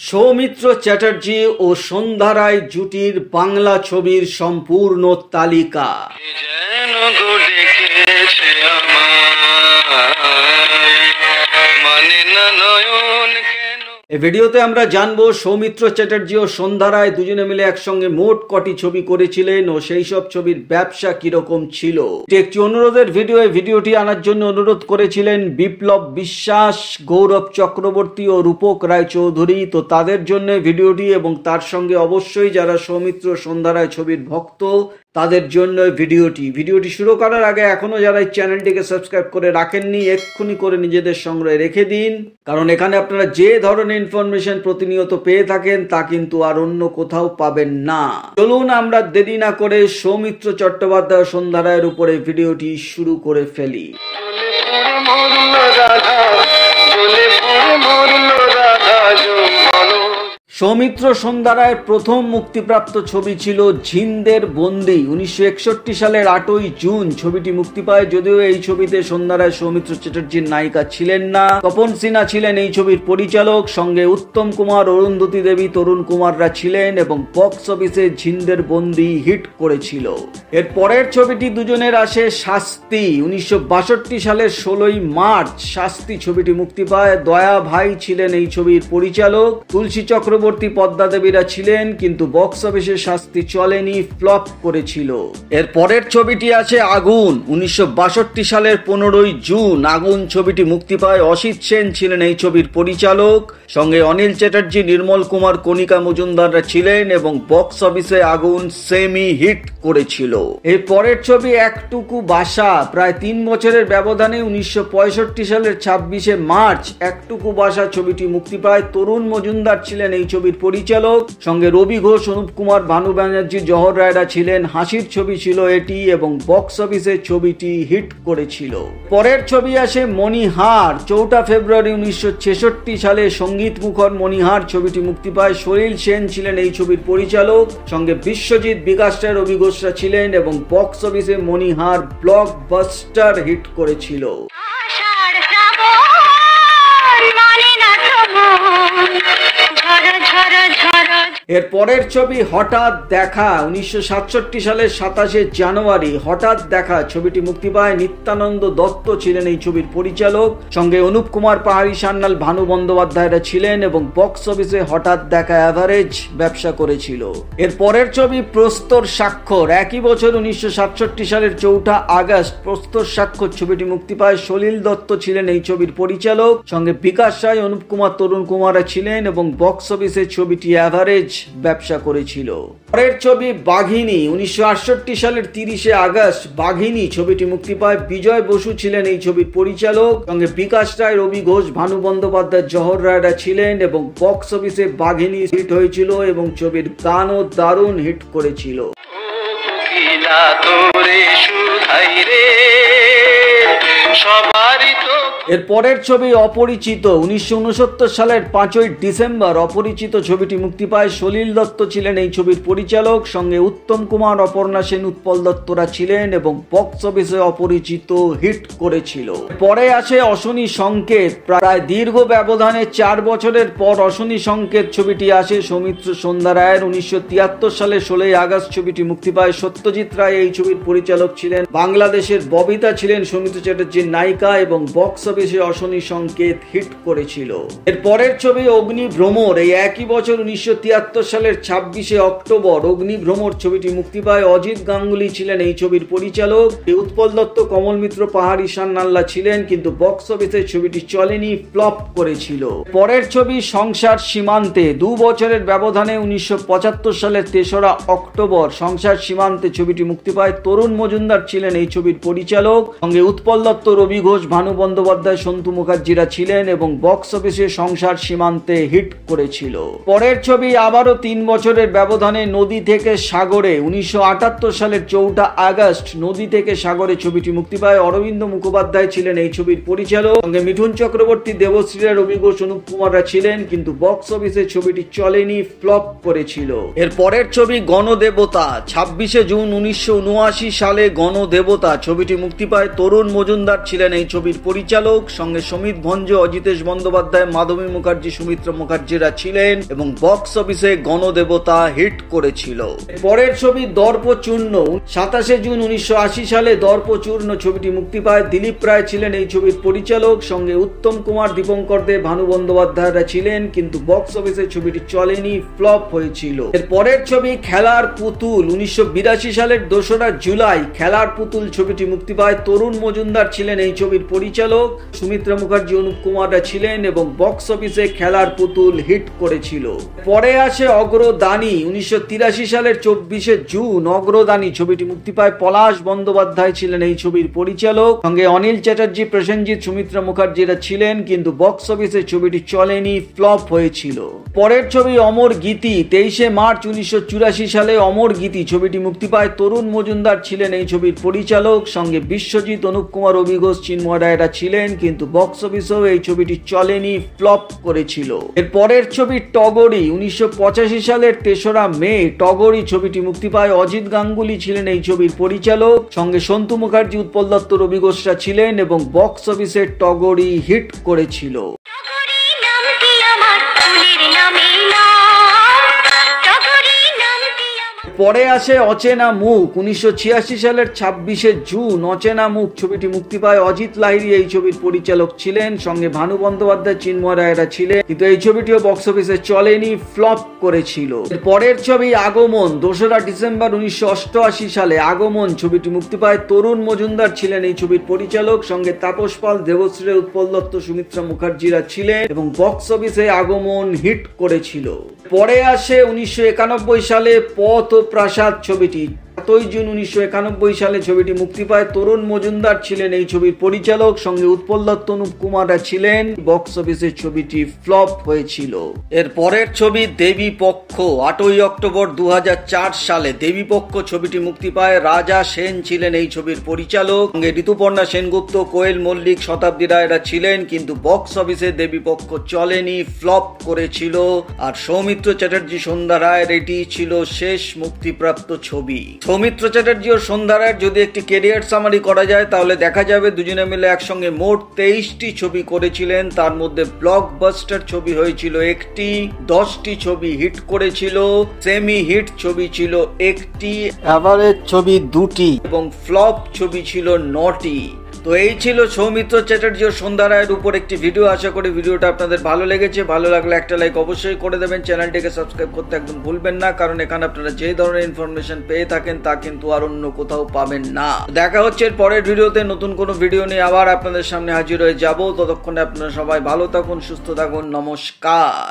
সৌমিত্র চ্যাটার্জি ও সন্ধ্যা রায় জুটির বাংলা ছবির সম্পূর্ণ তালিকা। এই ভিডিওতে আমরা জানবো সৌমিত্র চ্যাটার্জি ও সন্ধ্যা রায় দুজনে মিলে একসঙ্গে মোট কটি ছবি করেছিলেন ও সেই সব ছবির ব্যবসা কিরকম ছিল। একটি অনুরোধের ভিডিও, এই ভিডিওটি আনার জন্য অনুরোধ করেছিলেন বিপ্লব বিশ্বাস, গৌরব চক্রবর্তী ও রূপক রায় চৌধুরী। তো তাদের জন্য ভিডিওটি এবং তার সঙ্গে অবশ্যই যারা সৌমিত্র সন্ধ্যা রায় ছবির ভক্ত তাদের জন্য ভিডিওটি শুরু করার আগে এখনো যারা এই চ্যানেলটিকে সাবস্ক্রাইব করে রাখেননি এক্ষুনি করে নিজেদের সংগ্রহে রেখে দিন, কারণ এখানে আপনারা যে ধরনের ইনফরমেশন প্রতিনিয়ত পেয়ে থাকেন তা কিন্তু আর অন্য কোথাও পাবেন না। চলুন আমরা দেরি না করে সৌমিত্র চট্টোপাধ্যায় সন্ধ্যা রায়ের উপরে ভিডিওটি শুরু করে ফেলি। সৌমিত্র সন্ধ্যা রায়ের প্রথম মুক্তিপ্রাপ্ত ছবি ছিল ঝিন্দের বন্দি। 1961 সালের 8ই জুন ছবিটি মুক্তি পায়। যদিও এই ছবিতে সন্ধ্যা রায় সৌমিত্র চ্যাটার্জির নায়িকা ছিলেন না, তপন সিনহা ছিলেন এই ছবির পরিচালক, সঙ্গে উত্তম কুমার, অরুন্ধতী দেবী, তরুণ কুমাররা ছিলেন এবং বক্স অফিসে ঝিন্দের বন্দি হিট করেছিল। এর পরের ছবিটি দুজনের আসে শাস্তি। 1962 সালের 16ই মার্চ শাস্তি ছবিটি মুক্তি পায়। দয়া ভাই ছিলেন এই ছবির পরিচালক, তুলসী চক্রবর্তী, পদ্মা দেবীরা ছিলেন, কিন্তু বক্স অফিসে শাস্তি চলেনি, ফ্লপ করেছিল। এর পরের ছবিটি আছে আগুন। 1962 সালের 15ই জুন আগুন ছবিটি মুক্তি পায়। অসিত সেন ছিলেন এই ছবির পরিচালক, সঙ্গে অনিল চ্যাটার্জি, নির্মল কুমার, কণিকা মজুমদাররা ছিলেন এবং বক্স অফিসে আগুন সেমি হিট করেছিল। এর পরের ছবি একটুকু বাসা। প্রায় 3 বছরের ব্যবধানে 1965 সালের 26শে মার্চ একটুকু বাসা ছবিটি মুক্তি পায়। তরুণ মজুমদার ছিলেন এই ছবির পরিচালক, সঙ্গে রবি ঘোষ, অনুপ কুমার, ভানু ব্যানার্জি, জহর রায়রা ছিলেন। হাসির ছবি ছিল এটি এবং বক্স অফিসে ছবিটি হিট করেছিল। পরের ছবি আসে মণিহার। 4 ফেব্রুয়ারি 1966 সালে সঙ্গীত মুখর মণিহার ছবিটি মুক্তি পায়। সলিল সেন ছিলেন এই ছবির পরিচালক, সঙ্গে বিশ্বজিৎ, বিকাশ রায়, রবি ঘোষরা ছিলেন এবং বক্স অফিসে মণিহার ব্লকবাস্টার হিট করেছিল। এর পরের ছবি হঠাৎ দেখা। 1967 সালের 27শে জানুয়ারি হঠাৎ দেখা ছবিটি মুক্তি পায়। নিত্যানন্দ দত্ত ছিলেন এই ছবির পরিচালক, সঙ্গে অনুপ কুমার, পাহাড়ি সান্যাল, ভানু বন্দ্যোপাধ্যায়রা ছিলেন এবং বক্স অফিসে হঠাৎ দেখা অ্যাভারেজ ব্যবসা করেছিল। এর পরের ছবি প্রস্তর স্বাক্ষর। একই বছর 1967 সালের 4 আগস্ট প্রস্তর স্বাক্ষর ছবিটি মুক্তি পায়। সলিল দত্ত ছিলেন এই ছবির পরিচালক, সঙ্গে বিকাশ রায়, অনুপ কুমার, তরুণ কুমাররা ছিলেন এবং বক্স অফিসে ছবিটি অ্যাভারেজ ব্যবসা করেছিল। পরের ছবি বাঘিনী। 1968 সালের 30শে আগস্ট বাঘিনী ছবিটি মুক্তি পায়। বিজয় বসু ছিলেন এই ছবির পরিচালক, সঙ্গে বিকাশ রায়, রবি ঘোষ, ভানু বন্দ্যোপাধ্যায়, জহর রায়রা ছিলেন এবং বক্স অফিসে বাঘিনী হিট হয়েছিল এবং ছবির গানও দারুণ হিট করেছিল। এর পরের ছবি অপরিচিত। 1969 সালের 5ই ডিসেম্বর অপরিচিত ছবিটি মুক্তি পায়। সলিল দত্ত ছিলেন এই ছবির পরিচালক, সঙ্গে উত্তম কুমার, অপর্ণা সেন, উৎপল দত্তরা ছিলেন এবং বক্স অফিসে অপরিচিত হিট করেছিল। পরে আসে অশনি সংকেত। প্রায় দীর্ঘ ব্যবধানে 4 বছরের পর অশনি সংকেত ছবিটি আসে সৌমিত্র সন্ধ্যা রায়ের। 1973 সালের 16ই আগস্ট ছবিটি মুক্তি পায়। সত্যজিৎ রায় এই ছবির পরিচালক ছিলেন। বাংলাদেশের ববিতা ছিলেন সৌমিত্র চ্যাটার্জির নায়িকা এবং বক্স অফিসে অশনি সংকেত হিট করেছিল। এর পরের ছবি অগ্নিভ্রমর। এই একই বছর 1973 সালের 26শে অক্টোবর অগ্নিভ্রমর ছবিটি মুক্তি পায়। অজিত গাঙ্গুলি ছিলেন এই ছবির পরিচালক, উৎপল দত্ত, কমল মিত্র, পাহাড়ি সান্যাল্লা ছিলেন, কিন্তু বক্স অফিসে ছবিটি চলেনি, ফ্লপ করেছিল। পরের ছবি সংসার সীমান্তে। 2 বছরের ব্যবধানে 1975 সালের 3রা অক্টোবর সংসার সীমান্তে ছবিটি মুক্তি পায়। তরুণ মজুমদার ছিলেন এই ছবির পরিচালক, সঙ্গে উৎপল দত্ত, রবি ঘোষ, ভানু বন্দ্যোপাধ্যায়, সন্তু মুখার্জিরা ছিলেন এবং বক্স অফিসে সংসার সীমান্তে হিট করেছিল। পরের ছবি আবারও 3 বছরের ব্যবধানে নদী থেকে সাগরে। 1978 সালের 4 আগস্ট নদী থেকে সাগরে ছবিটি মুক্তি পায়। অরবিন্দ মুখোপাধ্যায় ছিলেন এই ছবির পরিচালক, সঙ্গে মিঠুন চক্রবর্তী, দেবশ্রীরা, রবি ঘোষ, অনুপ কুমাররা ছিলেন, কিন্তু বক্স অফিসে ছবিটি চলেনি, ফ্লপ করেছিল। এর পরের ছবি গণদেবতা। 26শে জুন 1979 সালে গণদেবতা ছবিটি মুক্তি পায়। তরুণ মজুমদার মজুমদার ছিলেন এই ছবির পরিচালক, সঙ্গে সমিত ভঞ্জ, অজিতেশ বন্দ্যোপাধ্যায়, মাধবী মুখার্জি, সুমিত্রা মুখার্জিরা ছিলেন এবং বক্স অফিসে গণদেবতা হিট করেছিল। পরের ছবি দর্পচূর্ণ। 27 জুন 1980 সালে দর্পচূর্ণ ছবিটি মুক্তি পায়। দিলীপ রায় ছিলেন এই ছবির পরিচালক, সঙ্গে উত্তম কুমার, দীপঙ্কর দে, ভানু বন্দ্যোপাধ্যায়রা ছিলেন, কিন্তু বক্স অফিসে ছবিটি চলেনি, ফ্লপ হয়েছিল। এর পরের ছবি খেলার পুতুল। 1982 সালের 2রা জুলাই খেলার পুতুল ছবিটি মুক্তি পায়। তরুণ মজুমদার ছিলেন এই ছবির পরিচালক, সুমিত্রা মুখার্জি, অনুপ কুমাররা ছিলেন এবং বক্স অফিসে খেলার পুতুল হিট করেছিল। পরে আসে অগ্রদানী। 1983 সালের 24 জুন অগ্রদানী ছবিটি মুক্তি পায়। পলাশ বন্দ্যোপাধ্যায় ছিলেন এই ছবির পরিচালক, সঙ্গে অনিল চ্যাটার্জি, প্রসেনজিৎ, সুমিত্রা মুখার্জিরা ছিলেন, কিন্তু বক্স অফিসে ছবিটি চলেনি, ফ্লপ হয়েছিল। পরের ছবি অমর গীতি। 23 মার্চ 1984 সালে অমর গীতি ছবিটি মুক্তি পায়। তরুণ মজুমদার ছিলেন এই ছবির পরিচালক, সঙ্গে বিশ্বজিৎ, অনুপ কুমার, অভি ঘোষ, চিন্ময় রায়রা ছিলেন, কিন্তু বক্স অফিসেও এই ছবিটি চলেনি, ফ্লপ করেছিল। এর পরের ছবি টগরি। 1985 সালের 3রা মে টগরি ছবিটি মুক্তি পায়। অজিত গাঙ্গুলি ছিলেন এই ছবির পরিচালক, সঙ্গে সন্তু মুখার্জি, উৎপল দত্ত, রবি ঘোষরা ছিলেন এবং বক্স অফিসে টগরি হিট করেছিল। পরে আসে অচেনা মুখ। 1986 সালের 26 জুন অচেনা মুখ ছবিটি মুক্তি পায়। অজিত লাহিড়ী এই ছবির পরিচালক ছিলেন, সঙ্গে ভানু বন্দ্যোপাধ্যায়, চিন্ময় রায়রা ছিলেন, কিন্তু এই ছবিটিও বক্স অফিসে চলেনি, ফ্লপ করেছিল। পরের ছবি আগমন। 2রা ডিসেম্বর 1988 সালে আগমন ছবিটি মুক্তি পায়। তরুণ মজুমদার ছিলেন এই ছবির পরিচালক, সঙ্গে তাপস পাল, দেবশ্রী, উৎপল দত্ত, সুমিত্রা মুখার্জিরা ছিলেন এবং বক্স অফিসে আগমন হিট করেছিল। পরে আসে 1991 সালে পথ ও প্রাসাদ ছবিটি। 7 জুন 1991 সালে ছবিটি মুক্তি পায়। তরুণ মজুমদার ছিলেন এই ছবির পরিচালক, সঙ্গে উৎপল দত্ত, অনুপ কুমাররা ছিলেন। বক্স অফিসে ছবিটি ফ্লপ হয়েছিল। এর পরের ছবি দেবী পক্ষ। 8 অক্টোবর 2004 সালে দেবী পক্ষ ছবিটি মুক্তি পায়। রাজা সেন ছিলেন এই ছবির পরিচালক, সঙ্গে ঋতুপর্ণা সেনগুপ্ত, কোয়েল মল্লিক, শতাব্দী রায়রা ছিলেন, কিন্তু বক্স অফিসে দেবী পক্ষ চলেনি, ফ্লপ করেছিল। আর সৌমিত্র চ্যাটার্জি, সন্ধ্যা রায়ের এটি ছিল শেষ মুক্তিপ্রাপ্ত ছবি। সৌমিত্র চ্যাটার্জি ও সন্ধ্যা রায়ের যদি একটি কেরিয়ার সামারি করা যায় তাহলে দেখা যাবে দুজনে মিলে একসঙ্গে মোট 23টি ছবি করেছিলেন। তার মধ্যে ব্লকবাস্টার ছবি হয়েছিল 1টি, 10টি ছবি হিট করেছিল, সেমি হিট ছবি ছিল 1টি, এভারেজ ছবি 2টি এবং ফ্লপ ছবি ছিল 9টি। তো এই ছিল সৌমিত্র চ্যাটার্জি ও সন্ধ্যা রায়ের উপর একটি ভিডিও। আশা করি ভিডিওটা আপনাদের ভালো লেগেছে। ভালো লাগলে একটা লাইক অবশ্যই করে দেবেন। চ্যানেলটিকে সাবস্ক্রাইব করতে একদম ভুলবেন না, কারণ এখানে আপনারা যে ধরনের ইনফরমেশন পেয়ে থাকেন তা কিন্তু আর অন্য কোথাও পাবেন না। দেখা হচ্ছে এর পরের ভিডিওতে। নতুন কোনো ভিডিও নিয়ে আবার আপনাদের সামনে হাজির হয়ে যাব। ততক্ষণে আপনারা সবাই ভালো থাকুন, সুস্থ থাকুন। নমস্কার।